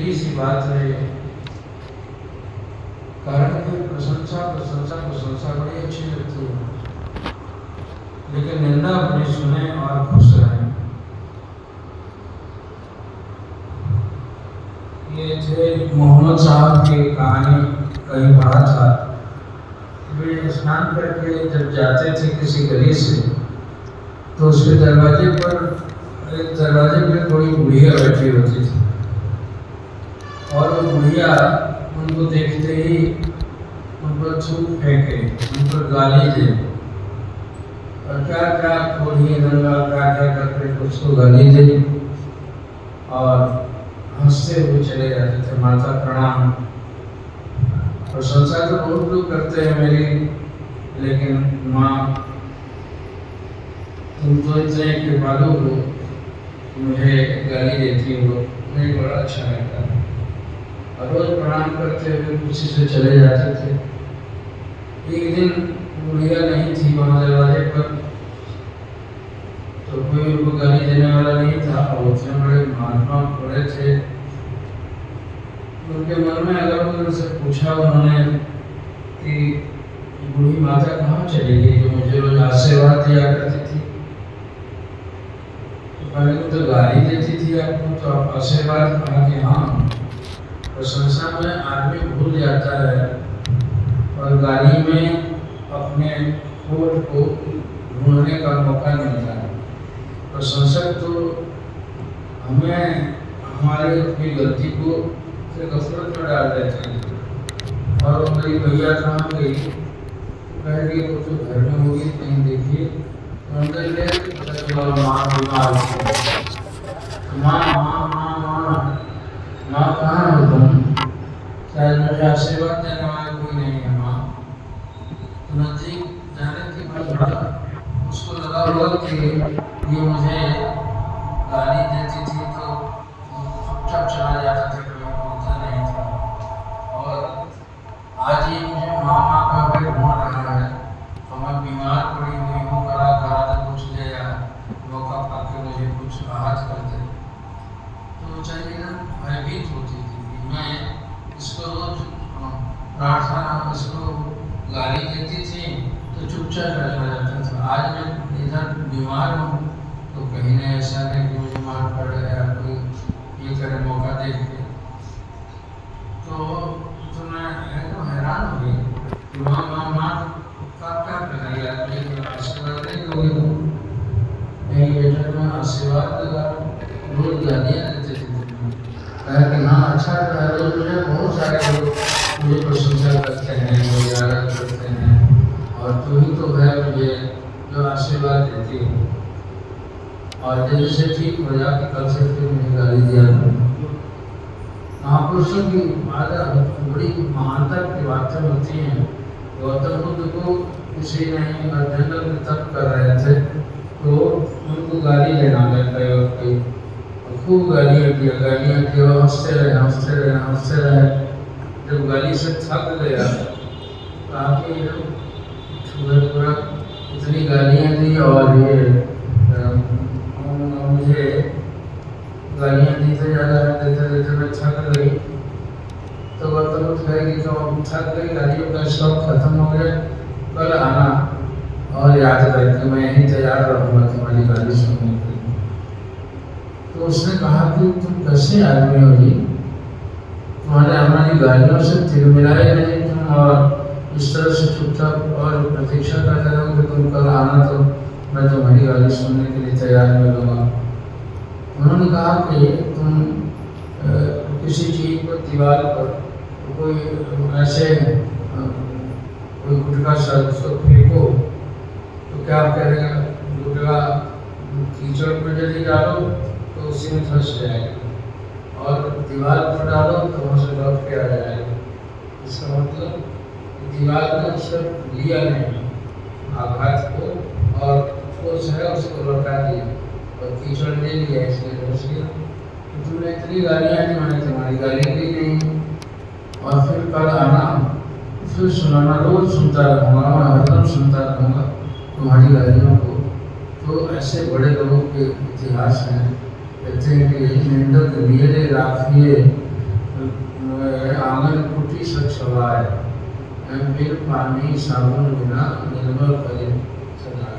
सीधी सी बात है, कारण की प्रशंसा प्रशंसा प्रशंसा बड़ी अच्छी लगती है, लेकिन निंदा अपनी सुने और खुश रहें। ये थे मोहम्मद साहब की कहानी। कहीं पढ़ा था, वे स्नान करके जब जाते थे किसी गली से, तो उसके दरवाजे पे कोई बुढ़िया बैठी होती थी, और वो बुढ़िया उनको देखते ही उन पर थूक फेंके, उन पर गाली दे, और क्या क्या खोलिए नंगा क्या क्या करके उसको गाली दे, और हंसते हुए चले जाते थे, माता प्रणाम। प्रशंसा तो बहुत लोग करते हैं मेरी, लेकिन माँ तुम तो इतने कृपालु हो, मुझे गाली देती हो, मुझे बड़ा अच्छा लगता है। और रोज प्रणाम करते हुए खुशी से चले जाते थे। एक दिन बुढ़िया नहीं थी वहाँ दरवाजे पर, तो कोई उनको गाली देने वाला नहीं था, और उतने बड़े महात्मा बड़े थे। उनके मन में अगर उनसे पूछा उन्होंने कि बूढ़ी माता कहाँ चली गई जो मुझे रोज आशीर्वाद दिया करती थी, तो पहले तो गाली देती थी आपको, तो आप आशीर्वाद कहा कि हाँ। प्रशंसा में आदमी भूल जाता है, और गाली में अपने खोट को ढूंढने का मौका मिलता है। प्रशंसक तो हमें हमारे अपनी गलती को से गफलत में डाल देते हैं। और मेरी भैया कहाँ गई, कह रही वो तो घर में होगी, कहीं देखिए अंदर ले, माँ बीमार माँ कहाँ हो तुम, शायद मुझे आशीर्वाद देने वाला कोई नहीं है माँ। तो नजदीक जाने के बाद उसको लगा हुआ कि ये मुझे गाली देती थी, तो चुपचाप चला जाता था, कभी बोलता नहीं था। और आज ये मुझे माँ माँ का भी ढूंढ रहा है, तो मैं बीमार पड़ी हुई हूँ, करा तो कुछ ले या मौका पाके मुझे कुछ राहत कर दे। तो चाहिए ना, भयभीत होती थी कि मैं इसको रोज प्रार्थना, इसको गाली देती थी तो चुपचाप चला जाता था। आज मैं इधर बीमार हूँ, तो कहीं ना ऐसा नहीं कि मुझे मार पड़े या कोई ये करे मौका देख के। तो मैं हैरान हो गई, माँ का क्या करेगी, आदमी आशीर्वाद नहीं दोगे, नहीं बेटा मैं आशीर्वाद लगा, रोज गालियाँ देते थे। कहा कि हाँ अच्छा है, रोज मुझे बहुत सारे लोग मुझे प्रशंसा करते हैं, मुझे याद करते हैं, और तू ही तो है मुझे जो आशीर्वाद देती है। और जल्दी से ठीक हो जा कि कल से फिर मुझे गाली दिया करो। महापुरुषों की बड़ी महानता की बातें होती हैं। गौतम बुद्ध को किसी ने जंगल में तप कर रहे थे, तो उनको गाली देना लग गए, और खूब गालियाँ दिया, हंसते रहे। जब गाली से थक गया तो आपके पूरा इतनी गालियाँ दी, और ये मुझे गालियाँ देते जा रहा है, देते मैं थक गई। तो गौतम बुद्ध कहेगी तो थक गई, गालियों का शौक खत्म हो गया, कल आना और याद करके मैं यहीं तैयार रहूँगा तुम्हारी गाली सुनने के लिए। तो उसने कहा कि तुम कैसे आदमी हो जी, तुम्हारे हमारी गालियों से तिलमिलाए नहीं तुम, और इस तरह से चुपचाप और प्रतीक्षा करते रहो कि तुम कल आना तो मैं तुम्हारी गाली सुनने के लिए तैयार मिलूँगा। उन्होंने कहा कि तुम किसी चीज़ पर, दीवार पर कोई ऐसे कोई गुटका सा उसको फेंको, तो क्या करेगा, गुटका कीचड़ में यदि डालो तो उसी में फंस जाएगा, और दीवार पर डालो तो वहाँ से लौट के आ जाएगा। इसका मतलब दीवार ने उससे लिया नहीं आघात को, और फोर्स है उसको लौटा दिया, और कीचड़ ले लिया, इसलिए फंस गया। तो तुमने इतनी गालियाँ दी, मैंने तुम्हारी गाली दी नहीं, और फिर कल आना, फिर सुनाना, रोज सुनता रहूँगा, मैं हरदम सुनता रहूँगा तुम्हारी गालियों को। तो ऐसे बड़े लोगों के इतिहास हैं, कहते हैं कि निंदक लिए राखिए छवाए, बिन पानी साबुन बिना निर्मल करे सदा।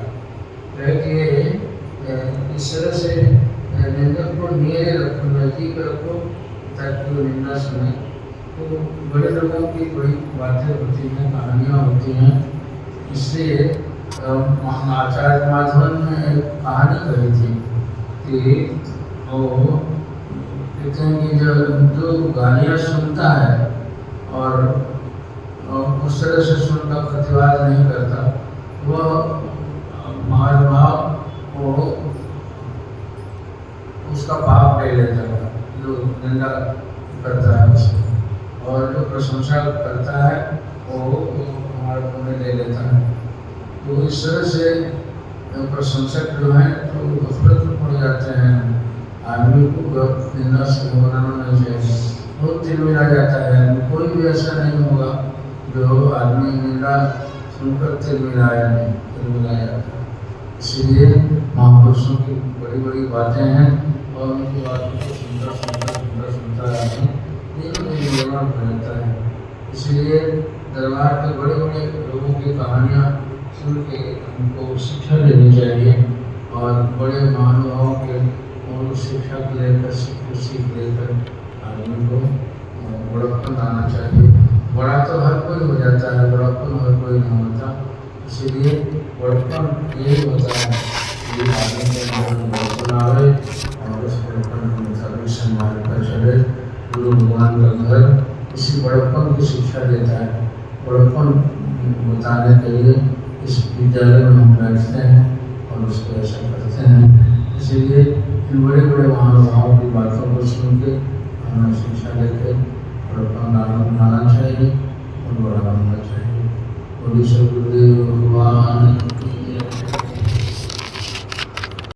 इस तरह से निंदक को निये रखो, नजदीक रखो, ताकि वो निंदा सुने। तो बड़े लोगों की बड़ी बातें होती हैं, कहानियाँ होती हैं, इसलिए आचार्य माधवन ने एक कहानी कही थी कि वो कहते हैं कि जो गालियाँ सुनता है और उस तरह से सुनकर प्रतिवाद नहीं करता, वह महानुभाव वो उसका पाप ले लेता है, जो निंदा करता है उसकी, और जो प्रशंसा करता है वो हमारे पुण्य ले लेता है। तो इस तरह से प्रशंसक जो हैं तो गफलत में पड़ जाते हैं। आदमी को निंदा से घबराना नहीं चाहिए, बहुत तिलमिला जाता है। कोई भी ऐसा नहीं होगा जो आदमी निंदा सुनकर तिलमिलाया नहीं, तिलमिलाया जाता है। इसलिए महापुरुषों की बड़ी बड़ी बातें हैं और उनकी बातों को सुनता आदमी दिनों दिन निर्माण हो जाता है। इसलिए दरबार के बड़े बड़े लोगों की कहानियाँ सुन के हमको शिक्षा लेनी चाहिए और बड़े महानुभावों के उन शिक्षा को लेकर सीख लेकर आदमी को बड़प्पन आना चाहिए। बड़ा तो हर कोई हो जाता है, बड़प्पन हर कोई नहीं होता। इसलिए बड़प्पन यही होता है कि आदमी को बड़प्पन आवे और उस बड़प्पन को मुताबिक सम्मान कर चले। गुरु भगवान का घर इसी बड़प्पन की शिक्षा देता है। बड़प्पन बताने के लिए इस विद्यालय में हम बैठते हैं और उसको ऐसा करते हैं। इसीलिए इन बड़े बड़े महानुभावों की बातों को सुन के हमें शिक्षा लेकर बड़प्पन बनाना चाहिए और बड़ा बनना चाहिए। गुरुदेव भगवान